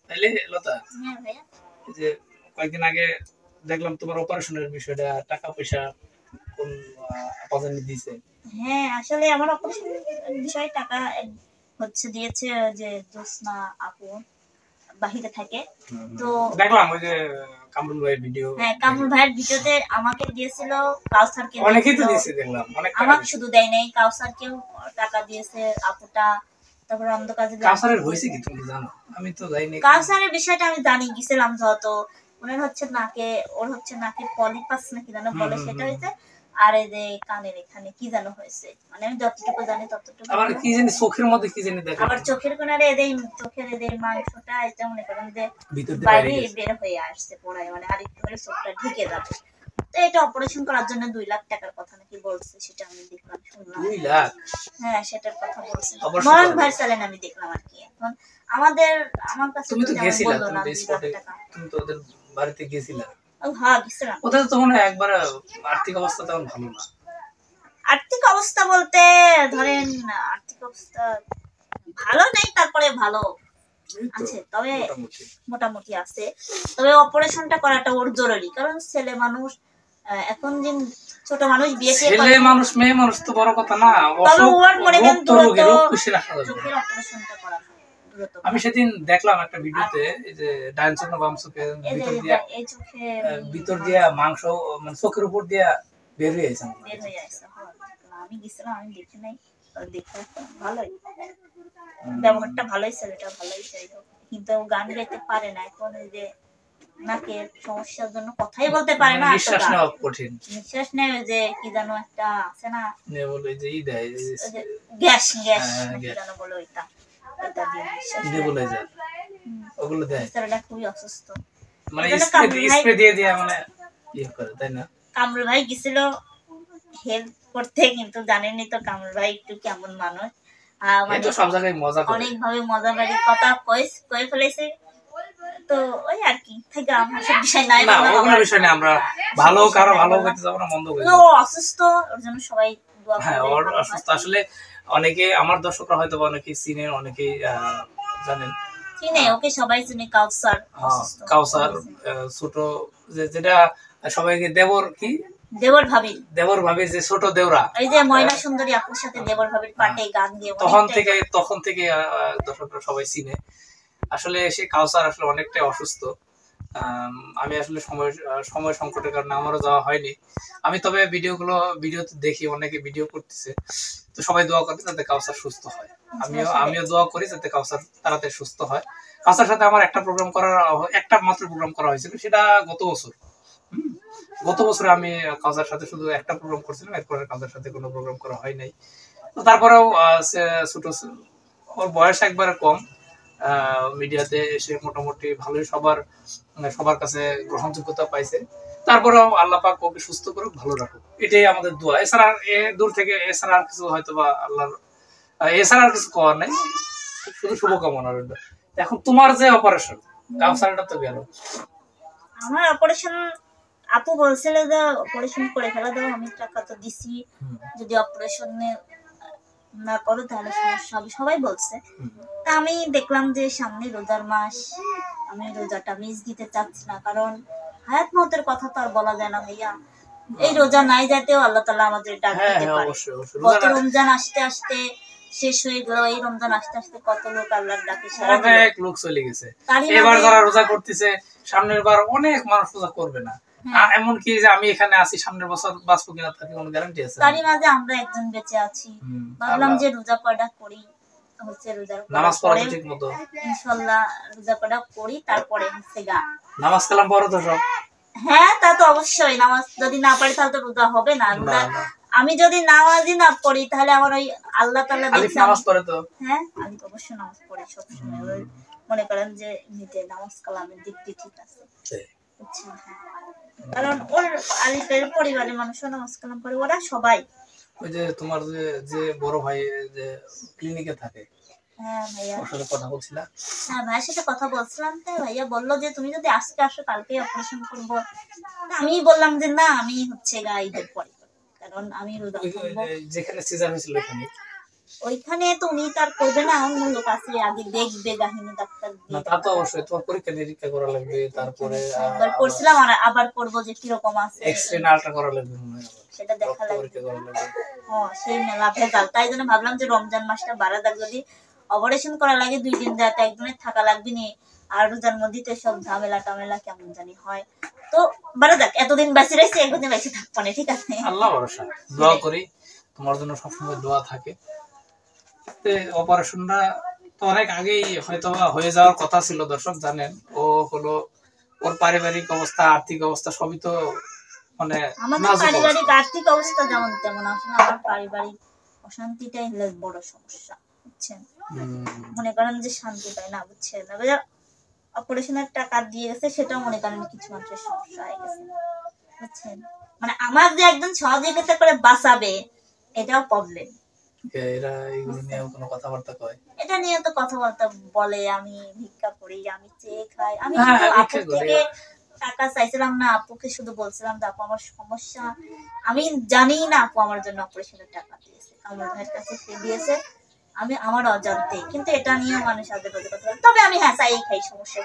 তাইলে লতা, হ্যাঁ ভাইয়া, এই যে কয়েকদিন আগে দেখলাম তোমার অপারেশনের বিষয়টা, টাকা পয়সা কোন আপাজানি দিয়েছে? হ্যাঁ আসলে আমার অপারেশন বিষয়ে টাকা হচ্ছে দিয়েছে, যে জোসনা আপু বাহিরে থাকে। তো দেখলাম ওই যে কামরুল ভাই ভিডিও, হ্যাঁ কামরুল ভাইয়ের ভিডিওতে আমাকে দিয়েছিল, কাউসারকে অনেকেই তো দিয়েছিল। দিয়েছে দেখলাম, অনেক টাকা আমাকে দিয়েছে। শুধু দেয় নাই, কাউসারকেও টাকা দিয়েছে আপুটা। তারপর অন্ধ কাজে কাউসারের হয়েছে কি তুমি জানো? আমি তো যাইনি। কাউসারের বিষয়টা আমি জানি, গেছিলাম যত ওনার হচ্ছে নাকে, ওর হচ্ছে নাকে পলিপাস নাকি জানো বলে, সেটা হয়েছে। আর এই যে কানের এখানে কি জানো হয়েছে, মানে আমি যতটুকু জানি ততটুকু। আবার কি জানি চোখের মধ্যে কি জানি দেখা, আবার চোখের কোনারে এদের চোখের এদের মাংসটা এটা মনে করেন যে ভিতর দিয়ে বাইরে বাইরে গেছে। বের হয়ে আসছে পড়ায়, মানে আরেকটু হলে চোখটা ঢুকে যাবে। তো এটা অপারেশন করার জন্য 2 লাখ টাকার কথা নাকি বলছে, সেটা আমি দেখলাম, শুনলাম। 2 লাখ? হ্যাঁ সেটার কথা বলছে অপারেশন মরণ করাবে? ভাই চ্যানেল আমি দেখলাম আর কি। এখন আমাদের আমার কাছে তুমি তো তো যেমন গেছিলা, বললো তুমি না তো 2 লাখ স্পটে, টাকা। তুমি তো ওদের বাড়িতে গেছিলা। ও হ্যাঁ গেছিলাম। ওদের তো মনে হয় একবার আর্থিক অবস্থা তেমন ভালো না। আর্থিক অবস্থা বলতে ধরেন আর্থিক অবস্থা ভালো নেই, তারপরে ভালো আছে, তবে মোটামুটি আছে। তবে অপারেশনটা করাটা ওর জরুরি, কারণ ছেলে মানুষ, এখন যে ছোট মানুষ বিয়ে টিয়ে করে, ছেলে মানুষ মেয়ে মানুষ তো বড় কথা না, তবে ওর মনে রোগ করেন তো দ্রুত রোগ পুষে রাখা যাবে। চোখের অপারেশনটা করা দ্রুত। আমি সেদিন দেখলাম একটা ভিডিওতে, এই যে ডাইন চোখ না বাম চোখে ভিতর দিয়া, এই চোখে ভিতর দিয়া মাংস মানে চোখের উপর দিয়া বের হয়ে আইছে। বের হয়ে আসছে। আমি গেছিলাম, আমি দেখি নাই, দেখে ভালোই, ব্যবহারটা ভালোই, ছেলেটা ভালোই, যাই হোক। কিন্তু ও গান গাইতে পারে না এখন, এই যে নাকের সমস্যার জন্য কথাই বলতে পারে না। নিঃশ্বাস নেওয়া কঠিন, নিঃশ্বাস নেয়, ওই যে কি জানো একটা আছে না, বলে যে ই দেয়, গ্যাস গ্যাস নাকি জানো বলে, ওইটা ওইটা দিয়ে নিঃশ্বাস নেবুলাইজার, ওগুলো দেয়। ছেলেটা খুবই অসুস্থ, মানে স্প্রে দিয়ে দিয়ে মানে ইয়ে করে, তাই না? কামরুল ভাই গেছিল হেল্প করতে, কিন্তু জানেনই তো কামরুল ভাই একটু কেমন মানুষ, মানে সব জায়গায় মজা করে, অনেক ভাবে মজা বাড়ি কথা কয়ে ফেলেছে। তো ওই আর কি থেকে আমার সব বিষয় নাই, না ওগুলো বিষয় না, আমরা ভালো কারো ভালো করতে যাব না, মন্দ করতে যাব। ও অসুস্থ, ওর জন্য সবাই দোয়া করবে। হ্যাঁ ওর অসুস্থ, আসলে অনেকে আমার দর্শকরা হয়তো অনেকেই চিনেন, অনেকেই জানেন, চিনে, ওকে সবাই চিনে, কাউসার। কাউসার ছোট, যেটা সবাইকে দেবর কি দেবর ভাবি যে ছোট দেওরা, এই যে ময়না সুন্দরী আপুর সাথে দেবর ভাবির পাটে গান দিয়ে তখন থেকে দর্শকরা সবাই চিনে। আসলে সে কাউসার আসলে অনেকটাই অসুস্থ। আমি আসলে সময় সংকটের কারণে আমারও যাওয়া হয়নি। আমি তবে ভিডিওতে দেখি অনেকে ভিডিও করতেছে, তো সবাই দোয়া করে যাতে কাউসার সুস্থ হয়। আমিও দোয়া করি যাতে কাউসার তাড়াতাড়ি সুস্থ হয়। কাউসার সাথে আমার একটা মাত্র প্রোগ্রাম করা হয়েছিল, সেটা গত বছর আমি কাউসার সাথে শুধু একটা প্রোগ্রাম করছিলাম, এরপরে কাউসার সাথে কোনো প্রোগ্রাম করা হয় নাই। তো তারপরেও ছোট, ওর বয়স একবারে কম, মিডিয়াতে এসে মোটামুটি ভালোই সবার কাছে গ্রহণযোগ্যতা পাইছে। তারপরেও আল্লাহ পাক ওকে সুস্থ করুক, ভালো রাখুক, এটাই আমাদের দোয়া। এছাড়া দূর থেকে এছাড়া আর কিছু হয়তো বা আল্লাহর, এছাড়া আর কিছু করার নাই, শুধু শুভকামনা রইল। এখন তোমার যে অপারেশন, কাউসারটা তো গেল, আমার অপারেশন আপু বলছিল যে অপারেশন করে ফেলা দাও, আমি টাকা তো দিছি, যদি অপারেশনে না করো তাহলে সমস্যা হবে, সবাই বলছে। তা আমি দেখলাম যে সামনে রোজার মাস, আমি রোজাটা মিস দিতে চাচ্ছি না, কারণ হায়াত মতের কথা তো আর বলা যায় না ভাইয়া। এই রোজা নাই যাতেও আল্লাহ তাআলা আমাদের ডাক দিতে পারে। কত রমজান আসতে আসতে শেষ হয়ে গেল, এই রমজান আসতে আসতে কত লোক আল্লাহর ডাকে সাড়া দিল, অনেক লোক চলে গেছে। এবার যারা রোজা করতেছে, সামনের বার অনেক মানুষ রোজা করবে না। এমন কি যে আমি এখানে আছি, সামনের বছর বাঁচবো কিনা তার কোনো গ্যারান্টি আছে? তারই মাঝে আমরা একজন বেঁচে আছি, ভাবলাম যে রোজা কয়টা করি, হচ্ছে রোজার নামাজ পড়া ঠিক মতো ইনশাআল্লাহ রোজা কয়টা করি, তারপরে হচ্ছে নামাজ কালাম পড়ো তো সব। হ্যাঁ তা তো অবশ্যই, নামাজ যদি না পড়ি তাহলে তো রোজা হবে না। আমি যদি নামাজই না পড়ি তাহলে আমার ওই আল্লাহ তাআলা দেখছে নামাজ পড়ে তো। হ্যাঁ আমি তো অবশ্যই নামাজ পড়ি সব সময়, মনে করেন যে নিতে নামাজ কালামের দিক দিয়ে ঠিক আছে, কারণ ওর আলিফের পরিবারের মানুষও নামাজ কালাম পড়ে, ওরা সবাই। ওই যে তোমার যে বড় ভাই যে ক্লিনিকে থাকে, হ্যাঁ ভাইয়া ওর সাথে কথা বলছিলাম। হ্যাঁ ভাইয়ের সাথে কথা বলছিলাম, তো ভাইয়া বললো যে তুমি যদি আজকে আসো কালকে অপারেশন করবো। আমি বললাম যে না, আমি হচ্ছে ঈদের পরে, কারণ আমি রোজা থাকবো। যেখানে সিজার হয়েছিল ওইখানে তো উনি তার করবে না, অন্য লোক আছে আগে দেখবে কাহিনী ডাক্তার না তা তো অবশ্যই তোমার পরীক্ষা নিরীক্ষা করা লাগবে, তারপরে একবার করছিলাম আর আবার করব যে কি রকম আছে এক্সরে না আল্ট্রা করা লাগবে মনে হয়, সেটা দেখা লাগবে। পরীক্ষা করা লাগবে। সেই মেলা ভেজাল, তাই জন্য ভাবলাম যে রমজান মাসটা বাড়া যাক, যদি অপারেশন করা লাগে 2 দিন রাত একদিনে থাকা লাগবে নি, আর রোজার মধ্যে তো সব ঝামেলা টামেলা কেমন জানি হয়, তো বাড়া যাক, এতদিন বাঁচি রয়েছে একদিন বেঁচে থাকবো না, ঠিক আছে। আল্লাহ ভরসা, দোয়া করি তোমার জন্য সবসময় দোয়া থাকে। অপারেশনটা তো অনেক আগেই হয়তো হয়ে যাওয়ার কথা ছিল, দর্শক জানেন। ও হলো ওর পারিবারিক অবস্থা, আর্থিক অবস্থা সবই তো মানে আমাদের পারিবারিক আর্থিক অবস্থা যেমন তেমন, আসলে আমার পারিবারিক অশান্তিটাই হলো বড় সমস্যা, বুঝছেন। মনে করেন যে শান্তি পাই না, বুঝছেন। অপারেশনের টাকা দিয়ে গেছে, সেটাও মনে করেন কিছু মানুষের সমস্যা হয়ে গেছে, বুঝছেন। মানে আমার যে একজন সহযোগিতা করে বাঁচাবে, এটাও প্রবলেম। এটা নিয়ে তো কথাবার্তা বলে, আমি ভিক্ষা করি, আমি চেয়ে খাই। আমি আপুর থেকে টাকা চাইছিলাম না, আপুকে শুধু বলছিলাম যে আপু আমার সমস্যা, আমি জানি না আপু আমার জন্য অপারেশনের টাকা দিয়েছে, আমার ভাইয়ের কাছে সে দিয়েছে, আমি আমার অজান্তে। কিন্তু এটা নিয়ে মানুষ আগে বলে কথা বলে, তবে আমি হ্যাঁ চাই খাই, সমস্যা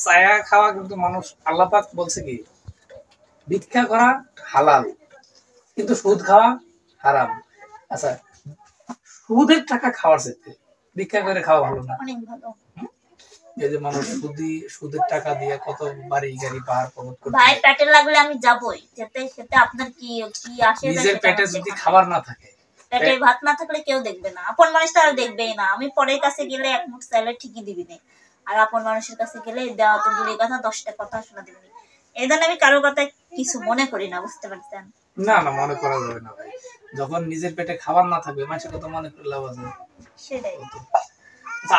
ছায়া খাওয়া। কিন্তু মানুষ, আল্লাহ পাক বলছে কি, ভিক্ষা করা হালাল কিন্তু সুদ খাওয়া হারাম। আচ্ছা, সুদের টাকা খাওয়ার চাইতে ভিক্ষা করে খাওয়া ভালো না? অনেক ভালো। এই যে মানুষ সুদের টাকা দিয়ে কত বাড়ি গাড়ি পাহাড় পর্বত করতে, ভাই পেটে লাগলে আমি যাবই, সেটা আপনার কি আসে? নিজের পেটে যদি খাবার না থাকে, পেটে ভাত না থাকলে কেউ দেখবে না, আপন মানুষ তারা দেখবেই না। আমি পরের কাছে গেলে এক মুঠ চাইলে ঠিকই দিবি না, আর আপন মানুষের কাছে গেলে দেওয়া তো দূরের কথা, 10টা কথা শোনা দিবি। এই জন্য আমি কারোর কথা কিছু মনে করি না, বুঝতে পারছেন? না না, মনে করা যাবে না ভাই। যখন নিজের পেটে খাবার না থাকবে, মানুষের কথা মনে করে লাভ আছে? সেটাই।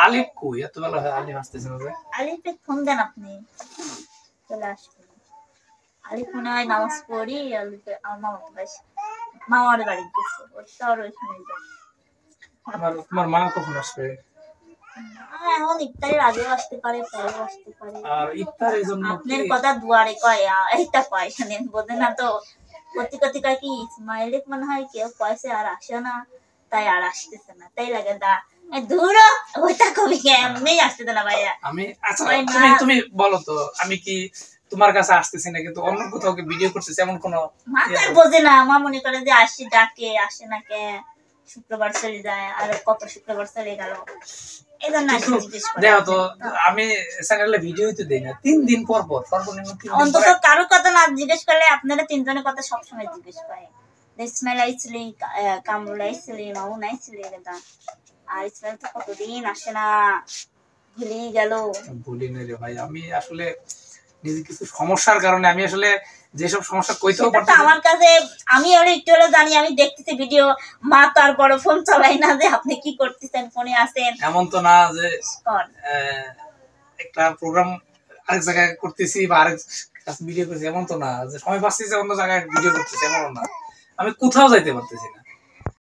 আলিফ কই? এত বেলা হয় আলিফ আসতেছে না? আলিফে ফোন দেন, আপনি চলে আসবেন। আলিফ মনে হয় নামাজ পড়ি, আলিফে আমার মামার বাড়ি গেছে, ওর ওইখানে যায়। তোমার মা কখন আসবে? এখন ইফতারের আগেও আসতে পারে, পরেও আসতে পারে। আর ইফতারের জন্য আপনার কথা দুয়ারে কয়, এইটা কয়, শুনেন বোঝে না তো। কতি কতি কয় কি, ইসমাইলিক মনে হয় কেউ কয়েছে আর আসে না, তাই আর আসতেছে না, তাই লাগে দা দূর ওইটা কবি এমনি আসতেছে না ভাইয়া। আমি আচ্ছা, তুমি বলো তো, আমি কি তোমার কাছে আসতেছি না কিন্তু অন্য কোথাও ভিডিও করতেছি, এমন কোন মাথায় বোঝে না। মা মনে করে যে আসি, ডাকে, আসে না কে, শুক্রবার চলে যায়, আর কত শুক্রবার চলে গেল। দেখো তো, আমি চ্যানেলে ভিডিও তো দেই না, 3 দিন পর পর, সর্বনিম্ন 3 দিন। অন্তত কারো কথা না জিজ্ঞেস করলে আপনারা 3 জনের কথা সবসময় জিজ্ঞেস করে। ইসমাইল আইছিলি, কামরুল আইছিলি, মামুন আইছিলি, আর ইসমাইল তো কতদিন আসে না, ভুলেই গেল। ভুলি না রে ভাই, আমি আসলে নিজে কিছু সমস্যার কারণে আমি আসলে যেসব সমস্যা কইতেও পারতাম আমার কাছে, আমি একটু হলে জানি, আমি দেখতেছি ভিডিও, মা তো আর বড় ফোন চালাই না যে আপনি কি করতেছেন, ফোনে আছেন, এমন তো না যে একটা প্রোগ্রাম আরেক জায়গায় করতেছি বা আরেক কাছে ভিডিও করতেছি, এমন তো না যে সময় পাচ্ছি যে অন্য জায়গায় ভিডিও করতেছি, এমন না। আমি কোথাও যাইতে পারতেছি না।